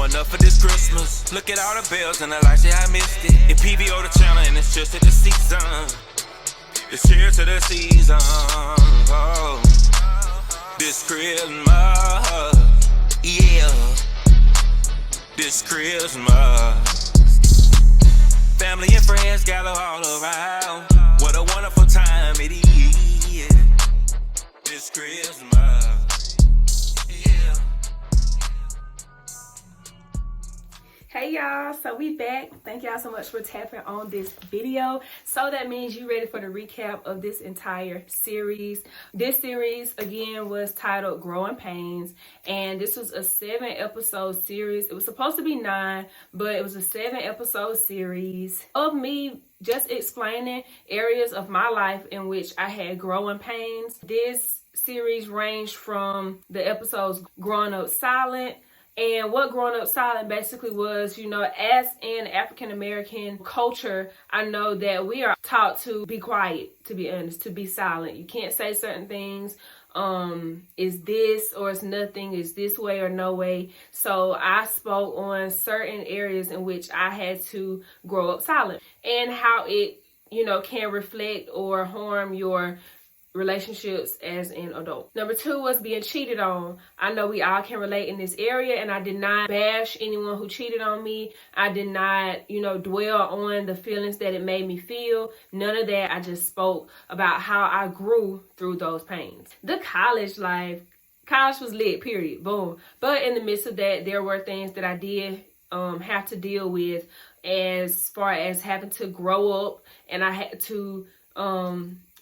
enough for this Christmas. Look at all the bells and the lights, yeah, I missed it. It PVO the channel and it's just at the season. It's here to the season. Oh, this Christmas, yeah, this Christmas. Family and friends gather all around. What a wonderful time it is. This Christmas, yeah. Hey y'all, so we back. Thank y'all so much for tapping on this video. So that means you ready for the recap of this entire series. This series again was titled Growing Pains, and this was a 7-episode series. It was supposed to be 9, but it was a 7-episode series of me just explaining areas of my life in which I had growing pains. This series ranged from the episodes Growing Up Silent. And what growing up silent basically was, you know, as in African American culture, I know that we are taught to be quiet, to be honest, to be silent. You can't say certain things. Is this or it's nothing, is this way or no way. So I spoke on certain areas in which I had to grow up silent and how it, you know, can reflect or harm your relationships as an adult. Number 2 was being cheated on. I know we all can relate in this area, and I did not bash anyone who cheated on me. I did not, you know, dwell on the feelings that it made me feel. None of that. I just spoke about how I grew through those pains. The college life, college was lit, period, boom. But in the midst of that, there were things that I did have to deal with as far as having to grow up, and I had to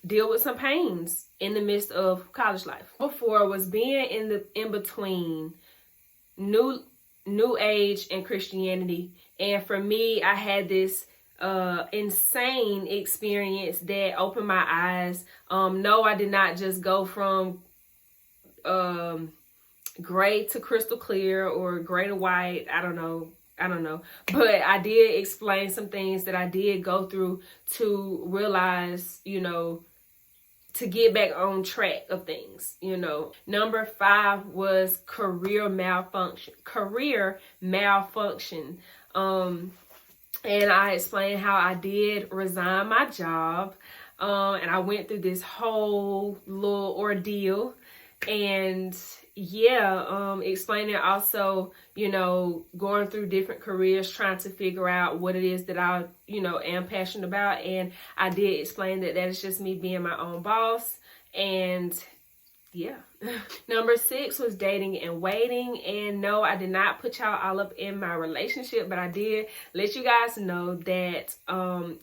deal with some pains in the midst of college life. Before was being in between new age and Christianity. And for me, I had this insane experience that opened my eyes. No, I did not just go from gray to crystal clear or gray to white. I don't know. But I did explain some things that I did go through to realize, you know, to get back on track of things, you know. Number 5 was career malfunction. And I explained how I did resign my job. And I went through this whole little ordeal. And yeah, explaining also, you know, going through different careers, trying to figure out what it is that I, you know, am passionate about. And I did explain that is just me being my own boss. And yeah. Number 6 was dating and waiting. And no, I did not put y'all all up in my relationship, but I did let you guys know that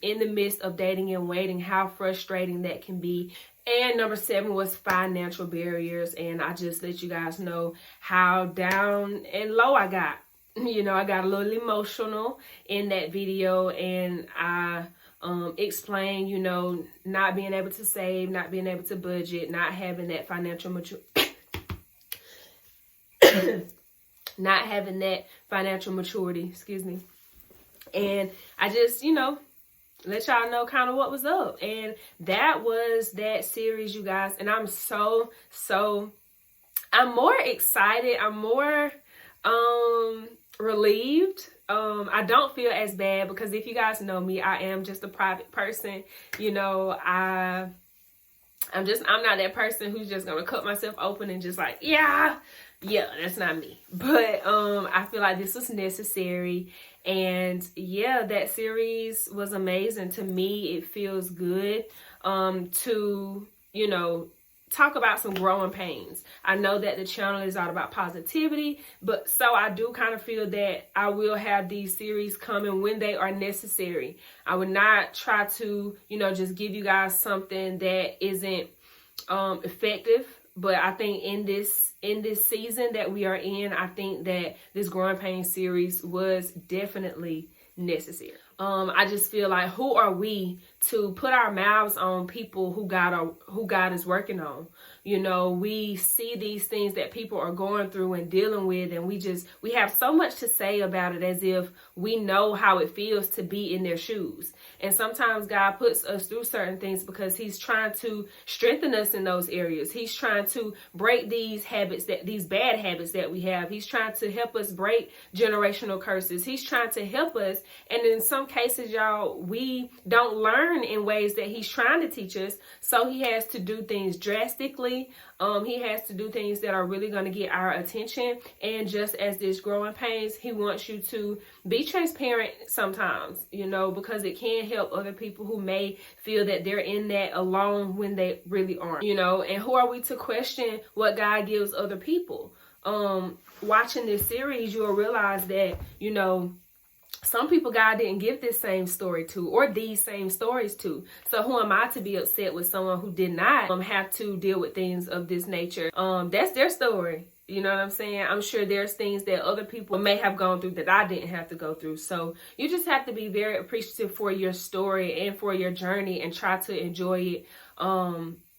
in the midst of dating and waiting, how frustrating that can be. And number 7 was financial barriers. And I just let you guys know how down and low I got. You know, I got a little emotional in that video, and I explained, you know, not being able to save, not being able to budget, not having that financial maturity, excuse me. And I just, you know, let y'all know kind of what was up. And that was that series, you guys. And I'm I'm more excited. I'm more relieved. I don't feel as bad because if you guys know me, I am just a private person. You know, I'm not that person who's just gonna cut myself open and just like, yeah, that's not me. But I feel like this was necessary. And yeah, that series was amazing. To me, it feels good to, you know, talk about some growing pains. I know that the channel is all about positivity, but so I do kind of feel that I will have these series coming when they are necessary. I would not try to, you know, just give you guys something that isn't effective. But I think in this season that we are in, I think that this growing pain series was definitely necessary. I just feel like, who are we to put our mouths on people who God is working on. You know, we see these things that people are going through and dealing with, and we have so much to say about it as if we know how it feels to be in their shoes. And sometimes God puts us through certain things because he's trying to strengthen us in those areas. He's trying to break these bad habits that we have. He's trying to help us break generational curses. He's trying to help us. And in some cases, y'all, we don't learn in ways that he's trying to teach us. So he has to do things drastically. He has to do things that are really going to get our attention. And just as this growing pains, he wants you to be transparent sometimes, you know, because it can help other people who may feel that they're in that alone when they really aren't, you know. And who are we to question what God gives other people? Watching this series, you'll realize that, you know, some people God didn't give this same story to, or these same stories to. So who am I to be upset with someone who did not have to deal with things of this nature? That's their story. You know what I'm saying? I'm sure there's things that other people may have gone through that I didn't have to go through. So you just have to be very appreciative for your story and for your journey and try to enjoy it.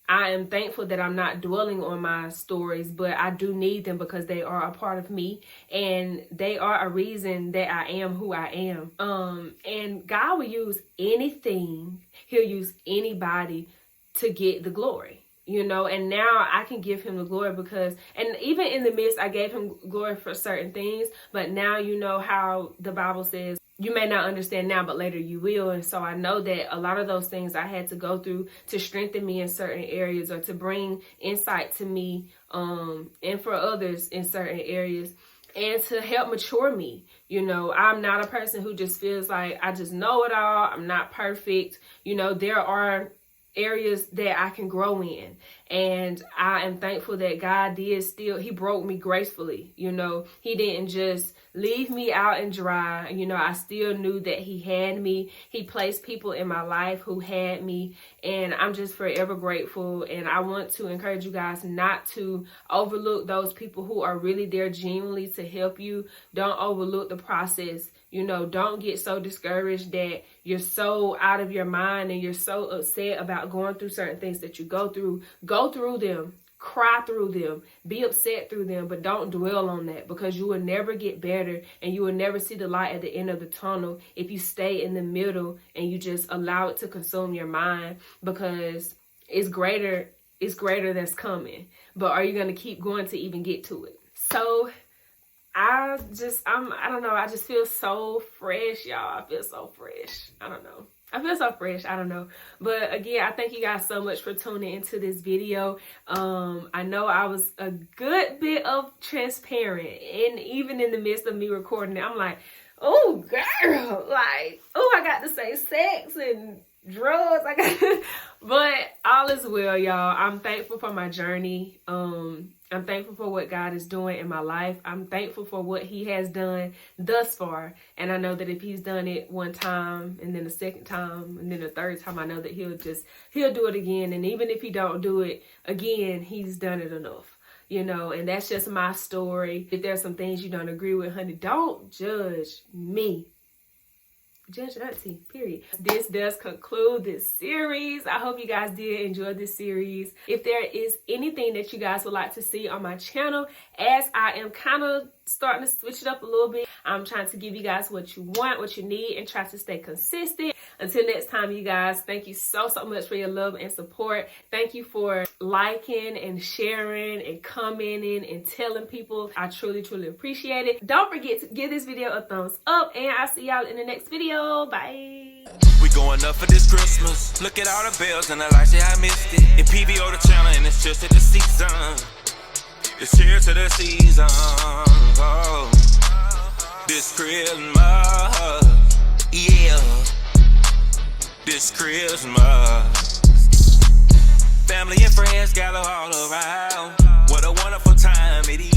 I am thankful that I'm not dwelling on my stories, but I do need them because they are a part of me and they are a reason that I am who I am. And God will use anything. He'll use anybody to get the glory, you know, and now I can give him the glory because, and even in the midst, I gave him glory for certain things, but now you know how the Bible says, you may not understand now, but later you will. And so I know that a lot of those things I had to go through to strengthen me in certain areas or to bring insight to me and for others in certain areas and to help mature me. You know, I'm not a person who just feels like I just know it all. I'm not perfect. You know, there are areas that I can grow in. And I am thankful that God he broke me gracefully. You know, he didn't just leave me out and dry. You know, I still knew that he had me. He placed people in my life who had me. And I'm just forever grateful. And I want to encourage you guys not to overlook those people who are really there genuinely to help you. Don't overlook the process. You know, don't get so discouraged that you're so out of your mind and you're so upset about going through certain things that you go through. Go through them, cry through them, be upset through them, but don't dwell on that because you will never get better and you will never see the light at the end of the tunnel if you stay in the middle and you just allow it to consume your mind because it's greater that's coming. But are you going to keep going to even get to it? So I don't know. I just feel so fresh, y'all. I feel so fresh. I don't know. I feel so fresh. I don't know. But again, I thank you guys so much for tuning into this video. I know I was a good bit of transparent. And even in the midst of me recording it, I'm like, oh, girl. Like, oh, I got to say sex and drugs. But all is well, y'all. I'm thankful for my journey. I'm thankful for what God is doing in my life. I'm thankful for what he has done thus far. And I know that if he's done it one time and then the second time and then the third time, I know that he'll do it again. And even if he don't do it again, he's done it enough, you know, and that's just my story. If there's some things you don't agree with, honey, don't judge me. Judge auntie, period. This does conclude this series. I hope you guys did enjoy this series. If there is anything that you guys would like to see on my channel, as I am kind of starting to switch it up a little bit, I'm trying to give you guys what you want, what you need, and try to stay consistent. Until next time, you guys, thank you so much for your love and support. Thank you for liking and sharing and commenting and telling people. I truly appreciate it. Don't forget to give this video a thumbs up, and I'll see y'all in the next video. Bye. We going up for this Christmas. Look at all the bells and the lights, yeah, I missed it. In PVO the channel and it's just at the season. It's here to the season. Oh, this Christmas, yeah. This Christmas, family and friends gather all around. What a wonderful time it is.